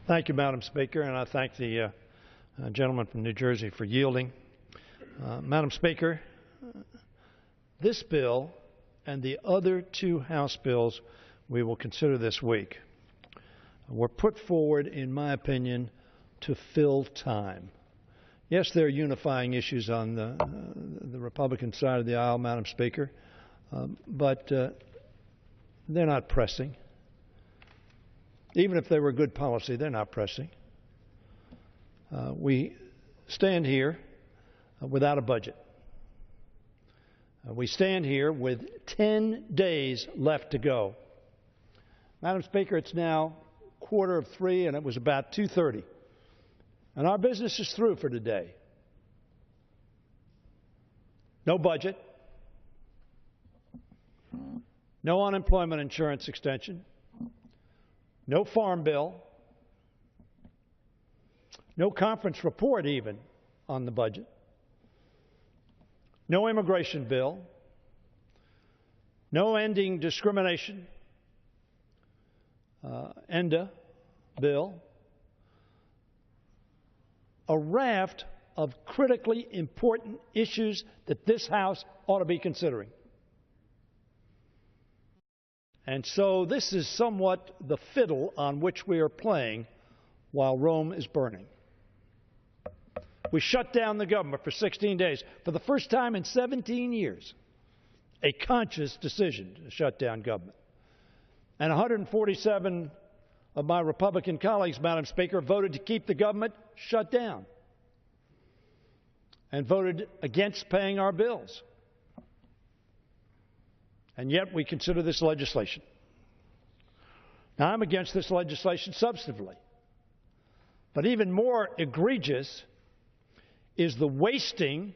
Thank you, Madam Speaker, and I thank the gentleman from New Jersey for yielding. Madam Speaker, this bill and the other two House bills we will consider this week were put forward, in my opinion, to fill time. Yes, there are unifying issues on the Republican side of the aisle, Madam Speaker, but they're not pressing. Even if they were good policy, they're not pressing. We stand here without a budget. We stand here with 10 days left to go. Madam Speaker, it's now 2:45, and it was about 2:30. And our business is through for today. No budget. No unemployment insurance extension. No farm bill. No conference report even on the budget. No immigration bill. No ending discrimination. ENDA bill. A raft of critically important issues that this House ought to be considering. And so this is somewhat the fiddle on which we are playing while Rome is burning. We shut down the government for 16 days. For the first time in 17 years, a conscious decision to shut down government. And 147 of my Republican colleagues, Madam Speaker, voted to keep the government shut down and voted against paying our bills. And yet we consider this legislation. Now, I'm against this legislation substantively. But even more egregious is the wasting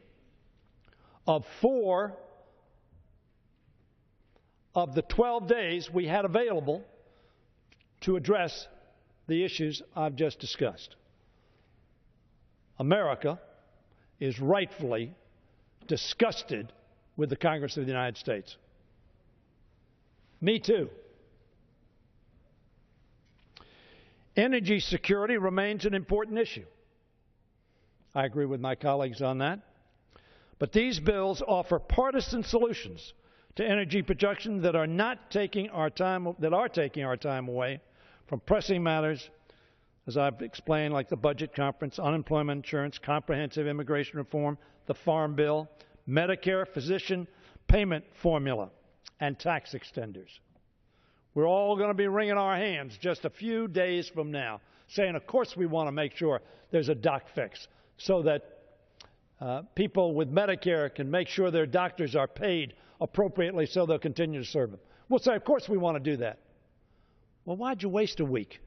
of 4 of the 12 days we had available to address the issues I've just discussed. America is rightfully disgusted with the Congress of the United States. Me too. Energy security remains an important issue. I agree with my colleagues on that. But these bills offer partisan solutions to energy production that are taking our time away from pressing matters, as I've explained, like the budget conference, unemployment insurance, comprehensive immigration reform, the farm bill, Medicare physician payment formula, and tax extenders. We're all going to be wringing our hands just a few days from now, saying, of course, we want to make sure there's a doc fix so that people with Medicare can make sure their doctors are paid appropriately so they'll continue to serve them. We'll say, of course, we want to do that. Well, why'd you waste a week?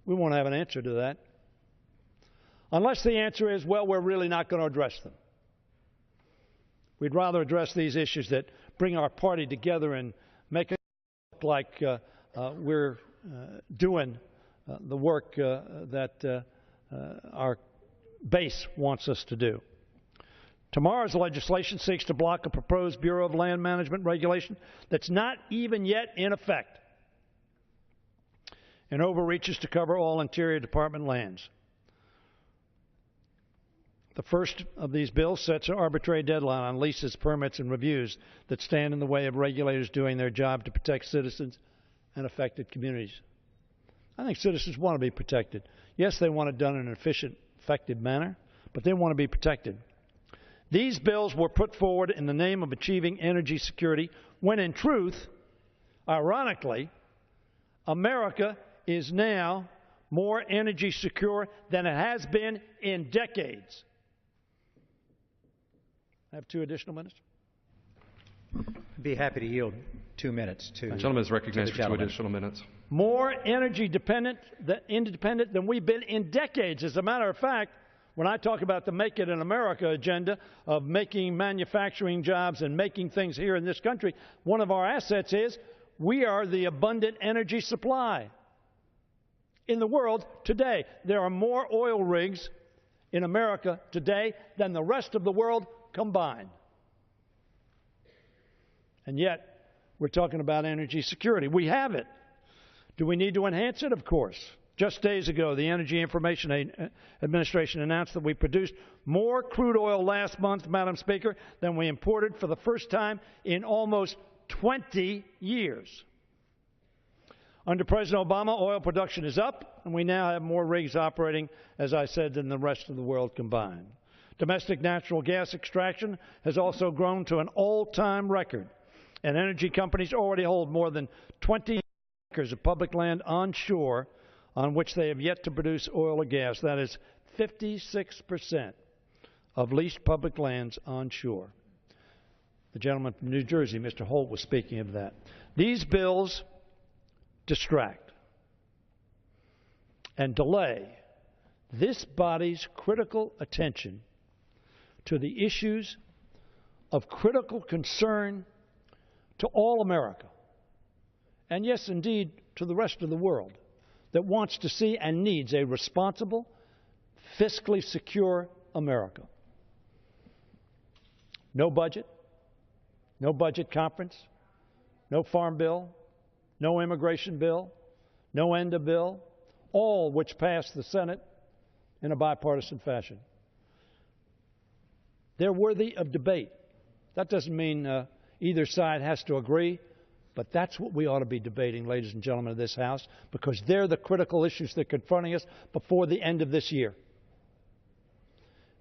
We won't have an answer to that. Unless the answer is, well, we're really not going to address them. We'd rather address these issues that bring our party together and make it look like we're doing the work that our base wants us to do. Tomorrow's legislation seeks to block a proposed Bureau of Land Management regulation that's not even yet in effect and overreaches to cover all Interior Department lands. The first of these bills sets an arbitrary deadline on leases, permits, and reviews that stand in the way of regulators doing their job to protect citizens and affected communities. I think citizens want to be protected. Yes, they want it done in an efficient, effective manner, but they want to be protected. These bills were put forward in the name of achieving energy security, when in truth, ironically, America is now more energy secure than it has been in decades. I have 2 additional minutes. I'd be happy to yield 2 minutes to the gentleman is recognized for 2 additional minutes. More energy independent than we've been in decades. As a matter of fact, when I talk about the Make It in America agenda of making manufacturing jobs and making things here in this country, one of our assets is we are the abundant energy supply in the world today. There are more oil rigs in America today than the rest of the world combined. And yet, we're talking about energy security. We have it. Do we need to enhance it? Of course. Just days ago, the Energy Information Administration announced that we produced more crude oil last month, Madam Speaker, than we imported for the first time in almost 20 years. Under President Obama, oil production is up, and we now have more rigs operating, as I said, than the rest of the world combined. Domestic natural gas extraction has also grown to an all-time record, and energy companies already hold more than 20 acres of public land onshore on which they have yet to produce oil or gas. That is 56% of leased public lands onshore. The gentleman from New Jersey, Mr. Holt, was speaking of that. These bills distract and delay this body's critical attention to the issues of critical concern to all America, and yes, indeed, to the rest of the world that wants to see and needs a responsible, fiscally secure America. No budget conference, no farm bill, no immigration bill, no ENDA bill, all which passed the Senate in a bipartisan fashion. They're worthy of debate. That doesn't mean either side has to agree, but that's what we ought to be debating, ladies and gentlemen of this House, because they're the critical issues that are confronting us before the end of this year.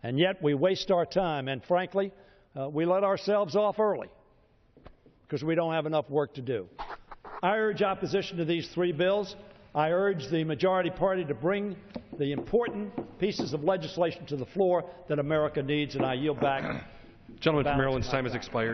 And yet we waste our time, and frankly, we let ourselves off early because we don't have enough work to do. I urge opposition to these three bills. I urge the majority party to bring the important pieces of legislation to the floor that America needs, and I yield back. Gentleman from Maryland's time has expired.